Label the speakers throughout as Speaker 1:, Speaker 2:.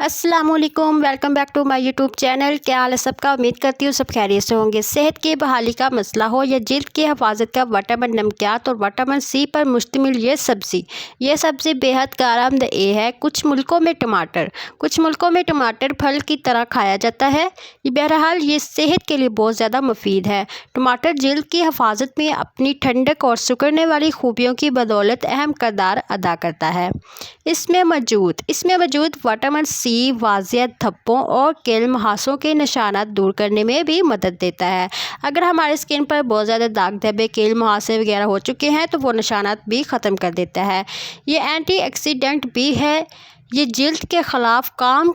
Speaker 1: अस्सलाम वालेकुम, welcome back to my YouTube channel. क्या हाल है सबका? उम्मीद करती हूँ सब खैरियत से होंगे। सेहत की बहाली का मसला हो या जिल्द की हिफाजत का विटामिन नमकियात और विटामिन सी पर मुश्तमिल ये सब्ज़ी बेहद कारआमदह है। कुछ मुल्कों में टमाटर फल की तरह खाया जाता है। बहरहाल ये सेहत के लिए बहुत ज़्यादा मुफीद है। टमाटर जिल्द की हिफाजत में अपनी ठंडक और सिकुड़ने वाली खूबियों की बदौलत अहम किरदार अदा करता है। इसमें मौजूद विटामिन सी वाज़िया धब्बों और कील मुहासों के निशानात दूर करने में भी मदद देता है। अगर हमारे स्किन पर बहुत ज़्यादा दाग धब्बे, कील मुहासे वगैरह हो चुके हैं तो वो निशानात भी ख़त्म कर देता है। ये एंटीऑक्सीडेंट भी है। ये जिल्द के ख़िलाफ़ काम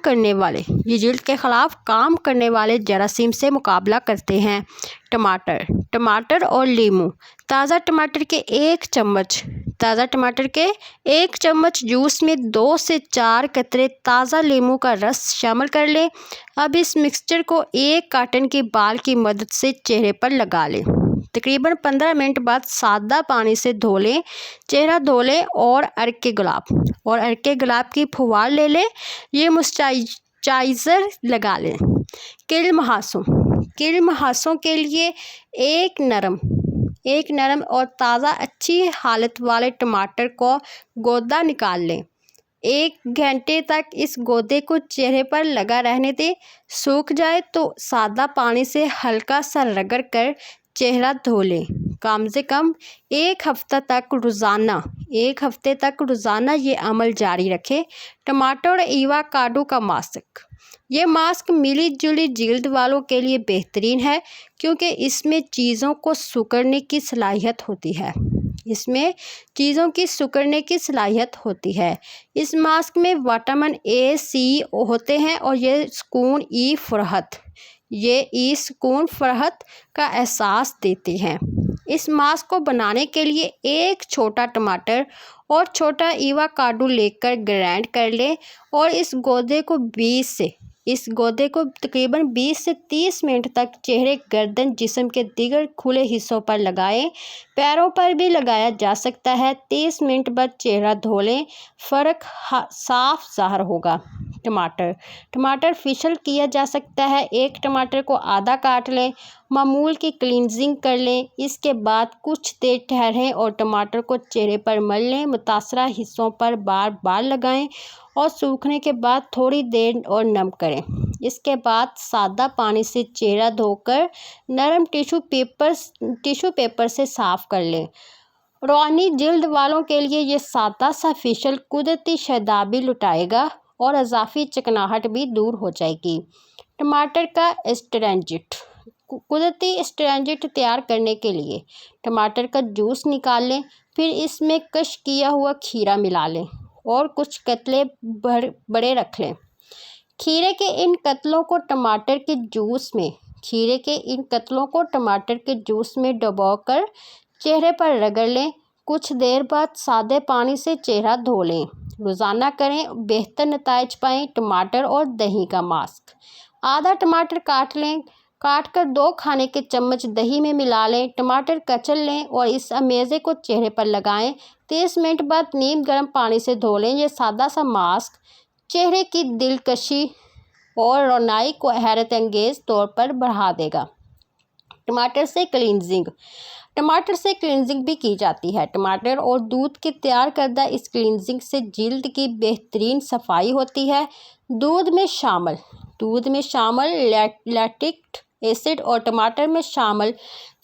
Speaker 1: करने वाले जरासीम से मुकाबला करते हैं। टमाटर और लीमू। ताज़ा टमाटर के एक चम्मच जूस में 2 से 4 कतरे ताज़ा लीमू का रस शामिल कर लें। अब इस मिक्सचर को एक कॉटन की बाल की मदद से चेहरे पर लगा लें। तकरीबन 15 मिनट बाद सादा पानी से चेहरा धो लें और अरके गुलाब की फुहार ले लें। ये मॉइस्चराइज़र लगा लें। कील मुहासों के लिए एक नरम और ताज़ा अच्छी हालत वाले टमाटर को गौदा निकाल लें। 1 घंटे तक इस गौदे को चेहरे पर लगा रहने दें। सूख जाए तो सादा पानी से हल्का सा रगड़ कर चेहरा धो लें। कम से कम एक हफ्ते तक रोज़ाना ये अमल जारी रखें। टमाटर और एवोकाडो का मास्क। ये मास्क मिली जुली जिल्द वालों के लिए बेहतरीन है क्योंकि इसमें चीज़ों की सिकुड़ने की सलाहियत होती है। इस मास्क में विटामिन ए, सी होते हैं और ये सुकून फरहत का एहसास देते हैं। इस मास्क को बनाने के लिए एक छोटा टमाटर और छोटा एवोकाडो लेकर ग्राइंड कर लें और इस गौदे को तकरीबन 20 से 30 मिनट तक चेहरे, गर्दन, जिस्म के दीगर खुले हिस्सों पर लगाएं। पैरों पर भी लगाया जा सकता है। 30 मिनट बाद चेहरा धो लें, फ़र्क साफ ज़ाहिर होगा। टमाटर फेशियल किया जा सकता है। एक टमाटर को आधा काट लें, मामूल की क्लींजिंग कर लें। इसके बाद कुछ देर ठहरें और टमाटर को चेहरे पर मल लें। मुतासरा हिस्सों पर बार बार लगाएं और सूखने के बाद थोड़ी देर और नम करें। इसके बाद सादा पानी से चेहरा धोकर नरम टिश्यू पेपर से साफ़ कर लें। रोनी जिल्द वालों के लिए ये सादा सा फेशियल कुदरती शहदाबी लुटाएगा और इजाफी चिकनाहट भी दूर हो जाएगी। टमाटर का एस्ट्रेंजेंट। कुदरती एस्ट्रेंजेंट तैयार करने के लिए टमाटर का जूस निकाल लें, फिर इसमें क्रश किया हुआ खीरा मिला लें और कुछ कतले बड़े रख लें। खीरे के इन कतलों को टमाटर के जूस में डुबोकर चेहरे पर रगड़ लें। कुछ देर बाद सादे पानी से चेहरा धो लें। रोज़ाना करें, बेहतर नताइज पाएँ। टमाटर और दही का मास्क। आधा टमाटर काट कर 2 खाने के चम्मच दही में मिला लें। टमाटर कचल लें और इस अमेज़े को चेहरे पर लगाएं। 30 मिनट बाद नीम गर्म पानी से धो लें। ये सादा सा मास्क चेहरे की दिलकशी और रोनाई को हैरत अंगेज़ तौर पर बढ़ा देगा। टमाटर से क्लींजिंग भी की जाती है। टमाटर और दूध के तैयार करदा इस क्लींजिंग से जिल्द की बेहतरीन सफाई होती है। दूध में शामिल लैक्टिक एसिड और टमाटर में शामिल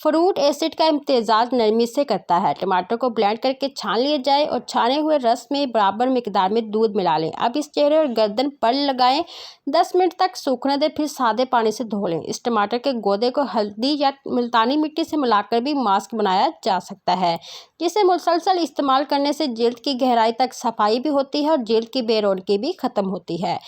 Speaker 1: फ्रूट एसिड का इम्तिजाज नरमी से करता है। टमाटर को ब्लेंड करके छान लिया जाए और छाने हुए रस में बराबर मिकदार में दूध मिला लें। अब इस चेहरे और गर्दन पर लगाएं। 10 मिनट तक सूखने दें, फिर सादे पानी से धो लें। इस टमाटर के गौदे को हल्दी या मुल्तानी मिट्टी से मिलाकर भी मास्क बनाया जा सकता है, जिसे मुसलसल इस्तेमाल करने से जिल्द की गहराई तक सफाई भी होती है और जिल्द की बेरौनकी भी ख़त्म होती है।